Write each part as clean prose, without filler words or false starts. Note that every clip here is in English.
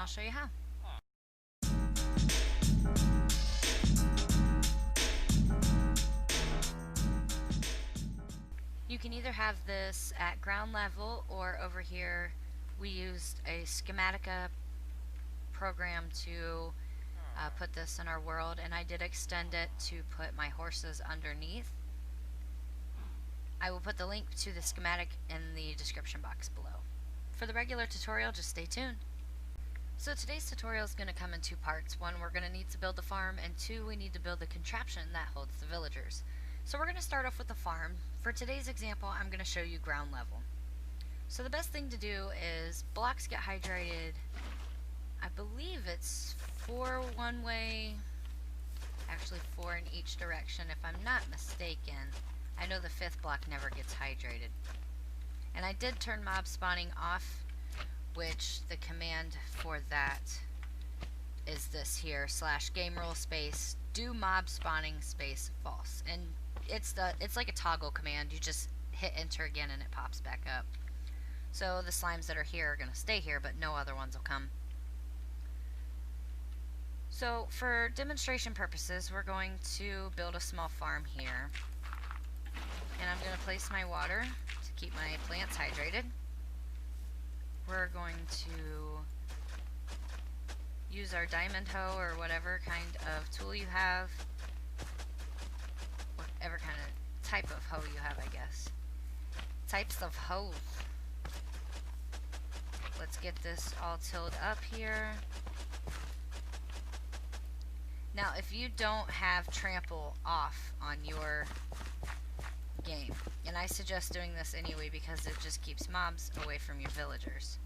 I'll show you how. You can either have this at ground level, or over here we used a Schematica program to put this in our world, and I did extend it to put my horses underneath. I will put the link to the schematic in the description box below. For the regular tutorial, just stay tuned. So today's tutorial is going to come in two parts. One, we're going to need to build the farm, and two, we need to build the contraption that holds the villagers. So we're going to start off with the farm. For today's example, I'm going to show you ground level. So the best thing to do is blocks get hydrated, I believe it's 4 one way, actually 4 in each direction if I'm not mistaken. I know the 5th block never gets hydrated. And I did turn mob spawning off, which the command for that is this here, /game rule space do mob spawning space false. And it's like a toggle command. You just hit enter again and it pops back up. So the slimes that are here are going to stay here, but no other ones will come. So for demonstration purposes, we're going to build a small farm here. And I'm going to place my water to keep my plants hydrated. We're going to use our diamond hoe or whatever kind of tool you have. Whatever kind of type of hoe you have, I guess. Types of hoes. Let's get this all tilled up here. Now, if you don't have trample off on your game, and I suggest doing this anyway because it just keeps mobs away from your villagers,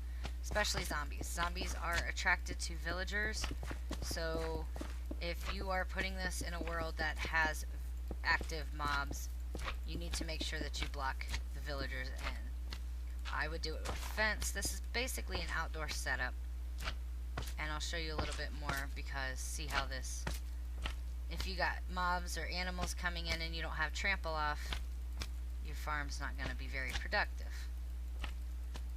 especially zombies. Zombies are attracted to villagers, so if you are putting this in a world that has active mobs, you need to make sure that you block the villagers in. I would do it with a fence. This is basically an outdoor setup. And I'll show you a little bit more because see how this, if you got mobs or animals coming in and you don't have trample off, your farm's not going to be very productive.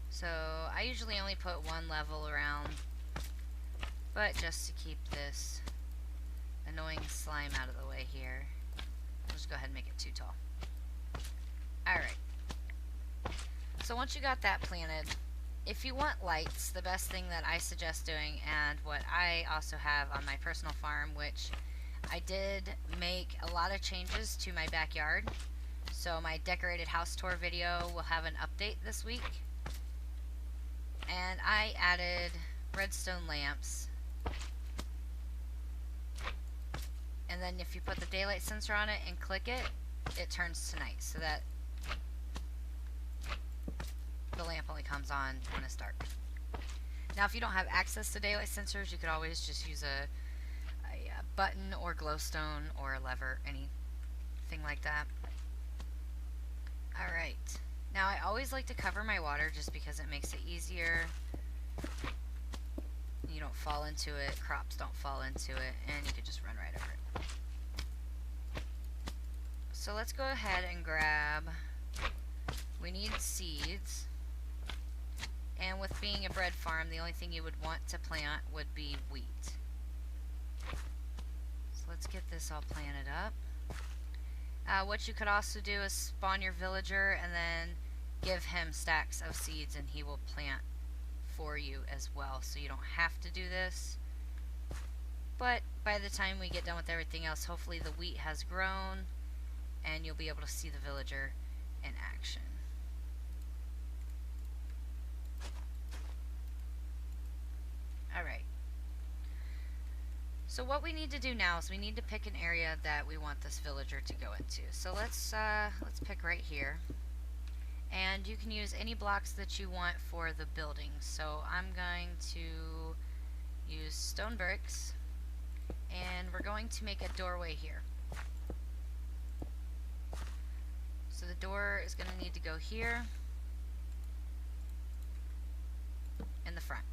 So I usually only put one level around, but just to keep this annoying slime out of the way here, I'll just go ahead and make it too tall. Alright. So once you got that planted, if you want lights, the best thing that I suggest doing, and what I also have on my personal farm, which I did make a lot of changes to my backyard, so my decorated house tour video will have an update this week, and I added redstone lamps, and then if you put the daylight sensor on it and click it, it turns to night, so that the lamp only comes on when it's dark. Now if you don't have access to daylight sensors, you could always just use a button or glowstone or a lever, anything like that. Alright, now I always like to cover my water just because it makes it easier. You don't fall into it, crops don't fall into it, and you can just run right over it. So let's go ahead and grab, we need seeds. And with being a bread farm, the only thing you would want to plant would be wheat. So let's get this all planted up. What you could also do is spawn your villager and then give him stacks of seeds and he will plant for you as well. So you don't have to do this. But by the time we get done with everything else, hopefully the wheat has grown and you'll be able to see the villager in action. Alright. So what we need to do now is we need to pick an area that we want this villager to go into. So let's pick right here. And you can use any blocks that you want for the building. So I'm going to use stone bricks, and we're going to make a doorway here. So the door is going to need to go here in the front.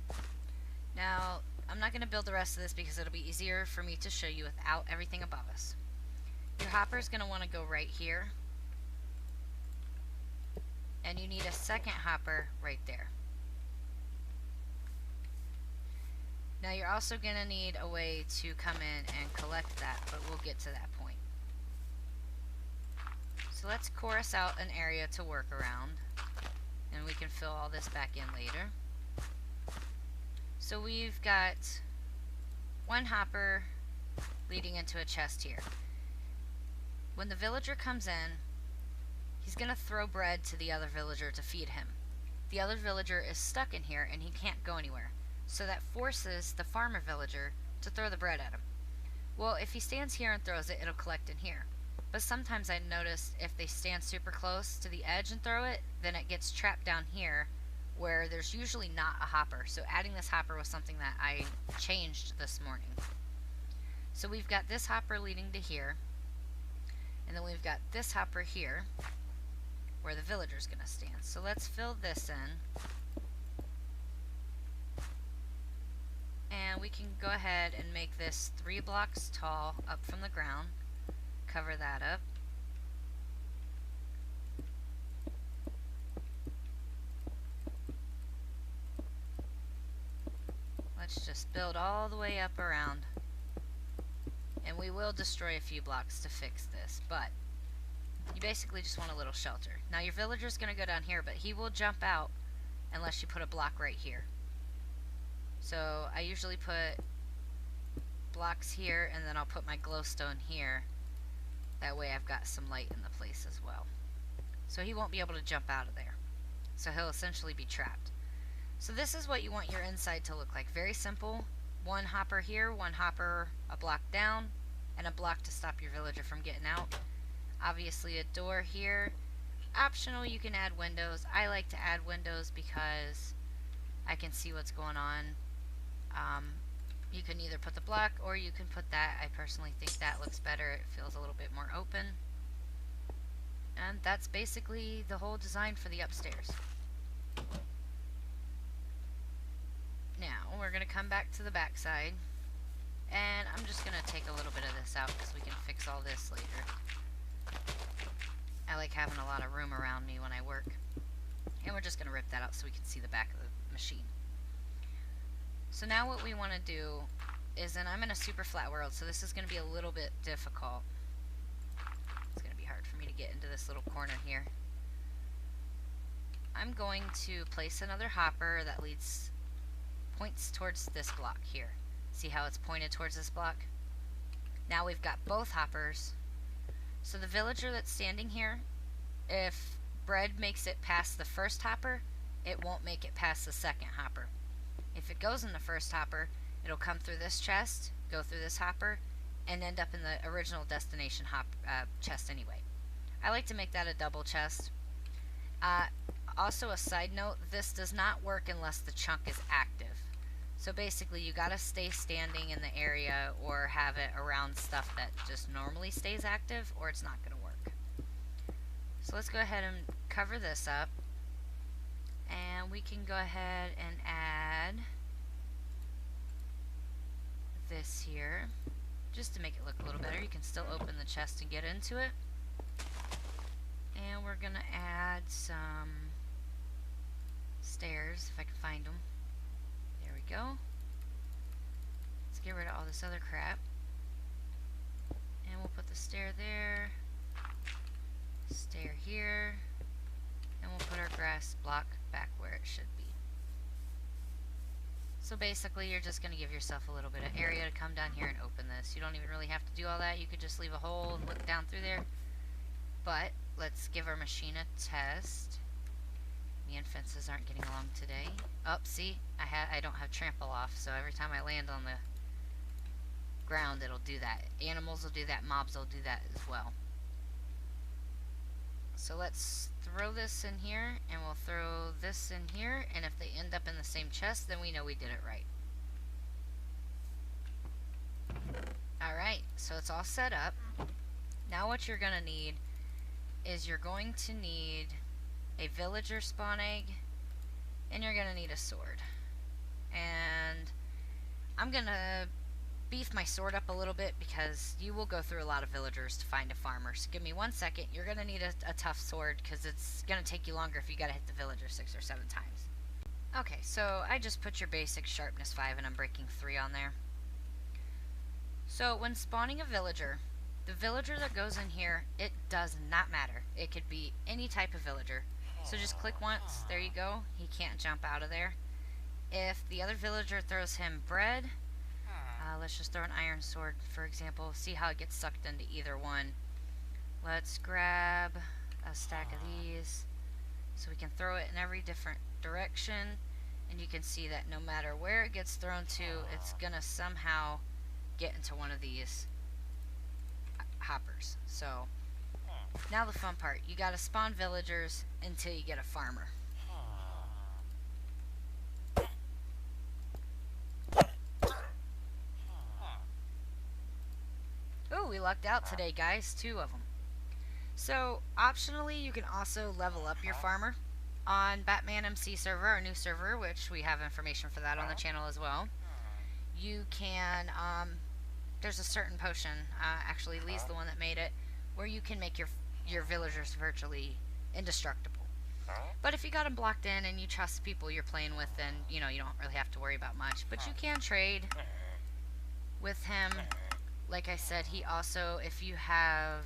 Now, I'm not going to build the rest of this because it'll be easier for me to show you without everything above us. Your hopper is going to want to go right here. And you need a second hopper right there. Now you're also going to need a way to come in and collect that, but we'll get to that point. So let's chorus out an area to work around, and we can fill all this back in later. So we've got one hopper leading into a chest here. When the villager comes in, he's going to throw bread to the other villager to feed him. The other villager is stuck in here and he can't go anywhere. So that forces the farmer villager to throw the bread at him. Well, if he stands here and throws it, it'll collect in here. But sometimes I notice if they stand super close to the edge and throw it, then it gets trapped down here where there's usually not a hopper. So adding this hopper was something that I changed this morning. So we've got this hopper leading to here, and then we've got this hopper here where the villager's going to stand. So let's fill this in. And we can go ahead and make this 3 blocks tall up from the ground. Cover that up. Let's just build all the way up around. And we will destroy a few blocks to fix this, but you basically just want a little shelter. Now your villager's going to go down here, but he will jump out unless you put a block right here. So I usually put blocks here, and then I'll put my glowstone here. That way I've got some light in the place as well. So he won't be able to jump out of there. So he'll essentially be trapped. So this is what you want your inside to look like. Very simple. One hopper here, one hopper a block down, and a block to stop your villager from getting out. Obviously a door here. Optional, you can add windows. I like to add windows because I can see what's going on. You can either put the block or you can put that. I personally think that looks better. It feels a little bit more open. And that's basically the whole design for the upstairs. Now we're going to come back to the back side, and I'm just going to take a little bit of this out because we can fix all this later. I like having a lot of room around me when I work. And we're just going to rip that out so we can see the back of the machine. So now what we want to do is, and I'm in a super flat world, so this is going to be a little bit difficult. It's going to be hard for me to get into this little corner here. I'm going to place another hopper that points towards this block here. See how it's pointed towards this block? Now we've got both hoppers. So the villager that's standing here, if bread makes it past the first hopper, it won't make it past the second hopper. If it goes in the first hopper, it'll come through this chest, go through this hopper, and end up in the original destination chest anyway. I like to make that a double chest. Also a side note, this does not work unless the chunk is active. So basically you gotta stay standing in the area or have it around stuff that just normally stays active, or it's not gonna work. So let's go ahead and cover this up. And we can go ahead and add this here just to make it look a little better. You can still open the chest and get into it. And we're gonna add some stairs if I can find them. There we go. Let's get rid of all this other crap. And we'll put the stair there, stair here, and we'll put our grass block back where it should be. So basically you're just going to give yourself a little bit of area to come down here and open this. You don't even really have to do all that. You could just leave a hole and look down through there. But let's give our machine a test. Me and fences aren't getting along today. Oh, see, I don't have trample off, so every time I land on the ground it'll do that. Animals will do that, mobs will do that as well. So let's throw this in here, and we'll throw this in here, and if they end up in the same chest, then we know we did it right. Alright, so it's all set up. Now what you're going to need is you're going to need a villager spawn egg, and you're going to need a sword. And I'm going to beef my sword up a little bit because you will go through a lot of villagers to find a farmer. So give me 1 second. You're going to need a tough sword because it's going to take you longer if you got to hit the villager 6 or 7 times. Okay, so I just put your basic sharpness 5 and I'm breaking 3 on there. So when spawning a villager, the villager that goes in here, it does not matter. It could be any type of villager. So just click once, there you go. He can't jump out of there. If the other villager throws him bread, let's just throw an iron sword, for example. See how it gets sucked into either one. Let's grab a stack of these so we can throw it in every different direction. And you can see that no matter where it gets thrown to, it's gonna somehow get into one of these hoppers. So now the fun part, you gotta spawn villagers until you get a farmer. Ooh, we lucked out today, guys. 2 of them. So optionally, you can also level up your farmer on Batman MC server, our new server, which we have information for that on the channel as well. You can there's a certain potion, actually Lee's the one that made it, where you can make your villagers virtually indestructible. But if you got them blocked in and you trust people you're playing with, then you know you don't really have to worry about much. But you can trade with him. Like I said, he also, if you have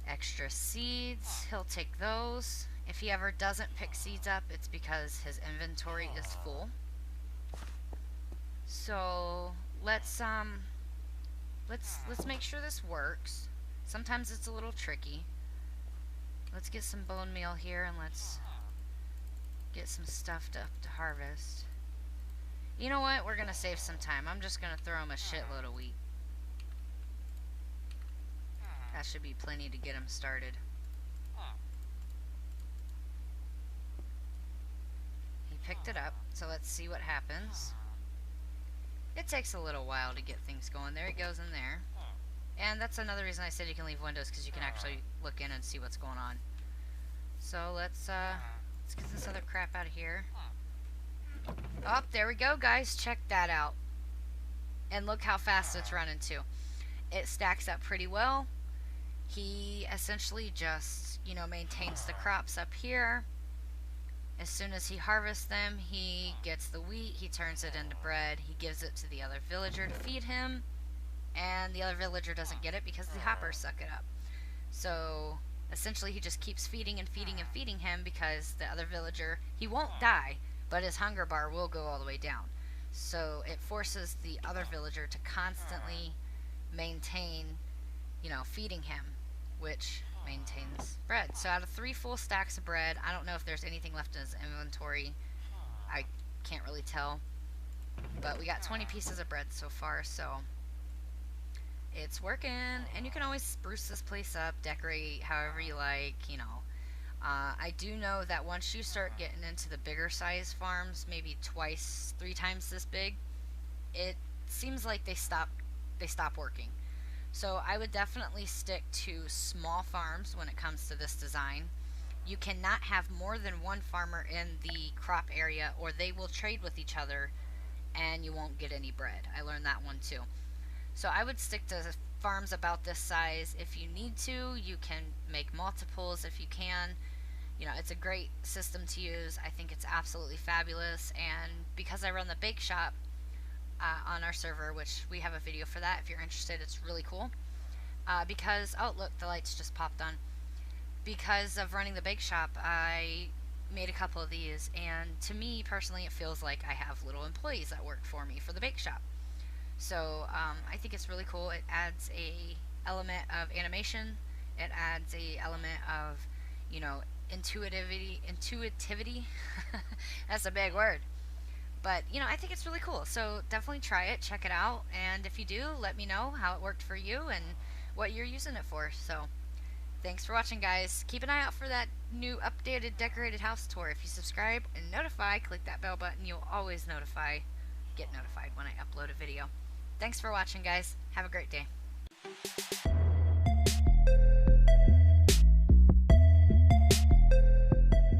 extra seeds, he'll take those. If he ever doesn't pick seeds up, it's because his inventory is full. So let's make sure this works. Sometimes it's a little tricky. Let's get some bone meal here and let's get some stuff to harvest. You know what? We're gonna save some time. I'm just gonna throw him a shitload of wheat. That should be plenty to get him started. He picked it up, so let's see what happens. It takes a little while to get things going. There it goes in there. And that's another reason I said you can leave windows, because you can actually look in and see what's going on. So let's get this other crap out of here. Oh, there we go, guys. Check that out. And look how fast it's running too. It stacks up pretty well. He essentially just, you know, maintains the crops up here. As soon as he harvests them, he gets the wheat, he turns it into bread, he gives it to the other villager to feed him, and the other villager doesn't get it because the hoppers suck it up. So essentially he just keeps feeding and feeding and feeding him because the other villager, he won't die, but his hunger bar will go all the way down. So it forces the other villager to constantly maintain, you know, feeding him, which maintains bread. So out of 3 full stacks of bread, I don't know if there's anything left in his inventory. I can't really tell. But we got 20 pieces of bread so far, so it's working. And you can always spruce this place up, decorate however you like, you know. I do know that once you start getting into the bigger size farms, maybe 2, 3 times this big, it seems like they stop working. So I would definitely stick to small farms when it comes to this design. You cannot have more than 1 farmer in the crop area or they will trade with each other and you won't get any bread. I learned that one too. So I would stick to farms about this size. If you need to, you can make multiples if you can. You know, it's a great system to use. I think it's absolutely fabulous, and because I run the bake shop on our server, which we have a video for that if you're interested, it's really cool. Because, oh look, the lights just popped on. Because of running the bake shop, I made a couple of these, and to me personally it feels like I have little employees that work for me for the bake shop. So I think it's really cool. It adds a element of animation, it adds a element of, you know, intuitivity that's a big word, but you know, I think it's really cool. So definitely try it, check it out, and if you do, let me know how it worked for you and what you're using it for. So thanks for watching, guys. Keep an eye out for that new updated decorated house tour. If you subscribe and notify, click that bell button, you'll always get notified when I upload a video. Thanks for watching, guys. Have a great day.